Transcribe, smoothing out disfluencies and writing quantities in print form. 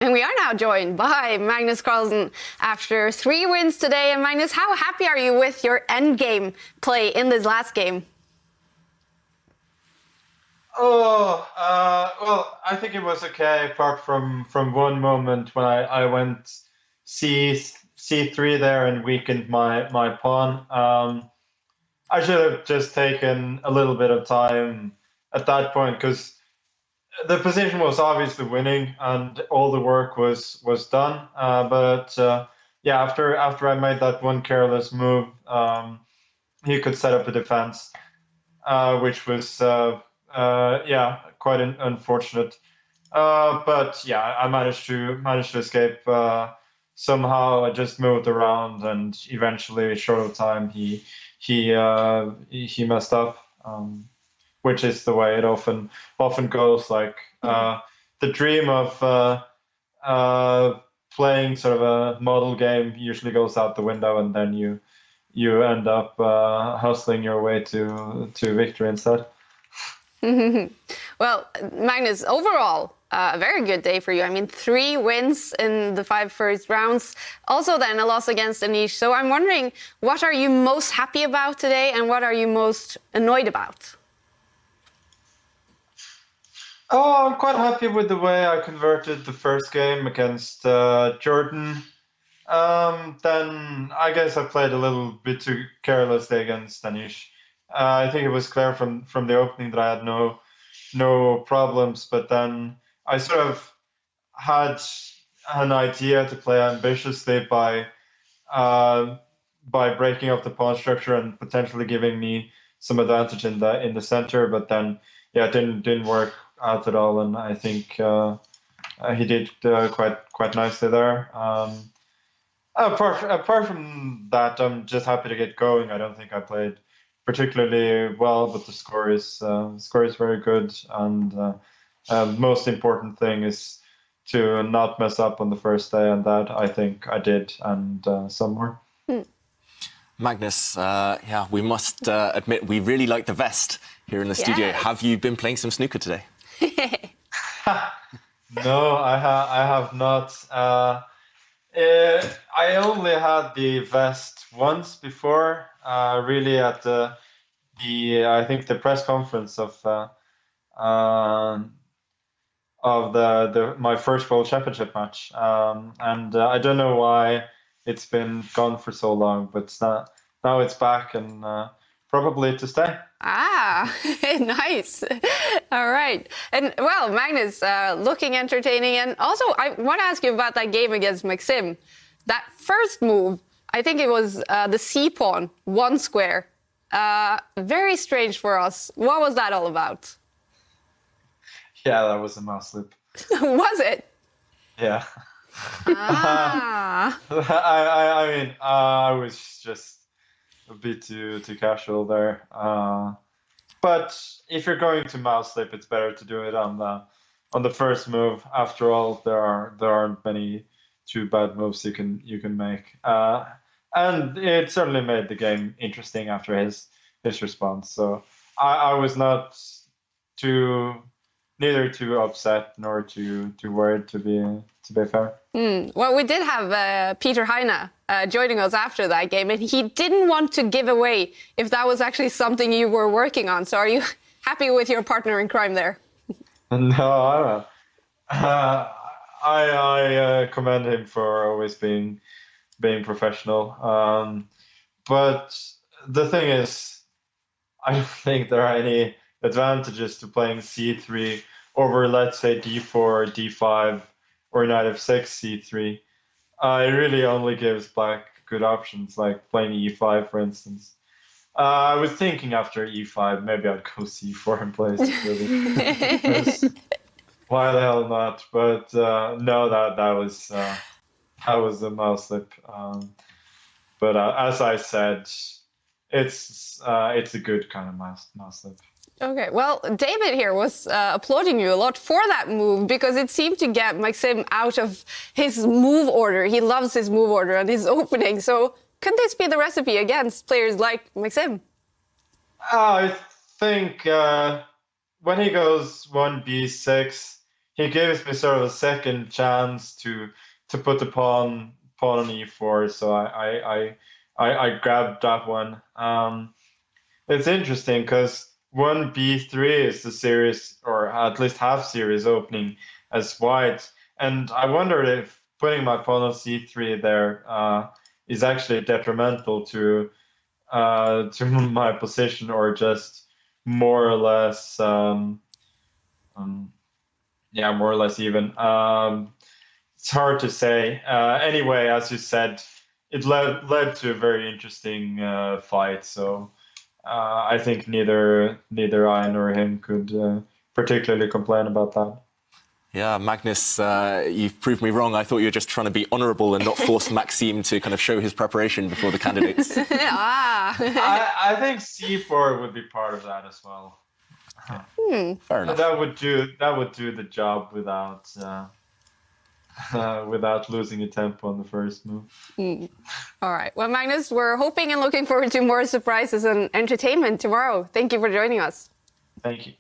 And we are now joined by Magnus Carlsen after 3 wins today. And Magnus, how happy are you with your endgame play in this last game? Well, I think it was okay, apart from one moment when I went c3 there and weakened my pawn. I should have just taken a little bit of time at that point because the position was obviously winning and all the work was done. Yeah, after I made that one careless move, he could set up a defense, which was yeah, quite unfortunate. But yeah, I managed to escape somehow. I just moved around, and eventually, short of time, he messed up, which is the way it often goes. Like the dream of playing sort of a model game usually goes out the window, and then you end up hustling your way to victory instead. Well, Magnus, overall, a very good day for you. I mean, 3 wins in the 5 first rounds. Also then a loss against Anish. So I'm wondering, what are you most happy about today and what are you most annoyed about? Oh, I'm quite happy with the way I converted the first game against Jordan. Then I guess I played a little bit too carelessly against Anish. I think it was clear from the opening that I had no problems, but then I sort of had an idea to play ambitiously by breaking up the pawn structure and potentially giving me some advantage in the center. But then yeah, it didn't work out at all, and I think he did quite nicely there. Apart from that, I'm just happy to get going. I don't think I played particularly well, but the score is very good, and most important thing is to not mess up on the first day, and that I think I did, and some more. Magnus, yeah, we must admit we really like the vest here in the studio. Have you been playing some snooker today? No, I have not. I only had the vest once before, really at the I think the press conference of my first World Championship match, and I don't know why it's been gone for so long, but now it's back, and probably to stay. Ah, nice. All right. And well, Magnus, looking entertaining. And also, I want to ask you about that game against Maxim. That first move, I think it was the c-pawn, 1 square. Very strange for us. What was that all about? Yeah, that was a mouse loop. Was it? Yeah. Ah. I mean, I was just a bit too casual there. But if you're going to mouse slip, it's better to do it on the first move. After all, there aren't many too bad moves you can make. And it certainly made the game interesting after his response. So I was not neither too upset nor too worried, to be fair. Well, we did have Peter Heine joining us after that game, and he didn't want to give away if that was actually something you were working on. So are you happy with your partner in crime there? No, I commend him for always being professional. But the thing is, I don't think there are any advantages to playing c3 over, let's say, d4, d5, or knight f6, c3. It really only gives black good options, like playing e5, for instance. I was thinking after e5, maybe I'd go c4 and play c3. Why the hell not? But no, that was a mouse slip. But as I said, it's a good kind of mouse slip. Okay, well, David here was applauding you a lot for that move because it seemed to get Maxim out of his move order. He loves his move order and his opening. So could this be the recipe against players like Maxim? I think when he goes 1b6, he gives me sort of a second chance to put the pawn on e4. So I grabbed that one. It's interesting because one b3 is the series, or at least half series opening as white, and I wondered if putting my pawn on c3 there is actually detrimental to my position, or just more or less yeah, more or less even. It's hard to say. Anyway, as you said, it led to a very interesting fight. So I think neither I nor him could particularly complain about that. Yeah, Magnus, you've proved me wrong. I thought you were just trying to be honourable and not force Maxime to kind of show his preparation before the candidates. I think c4 would be part of that as well. Fair enough. That would do the job without without losing a tempo on the first move. All right. Well, Magnus, we're hoping and looking forward to more surprises and entertainment tomorrow. Thank you for joining us. Thank you.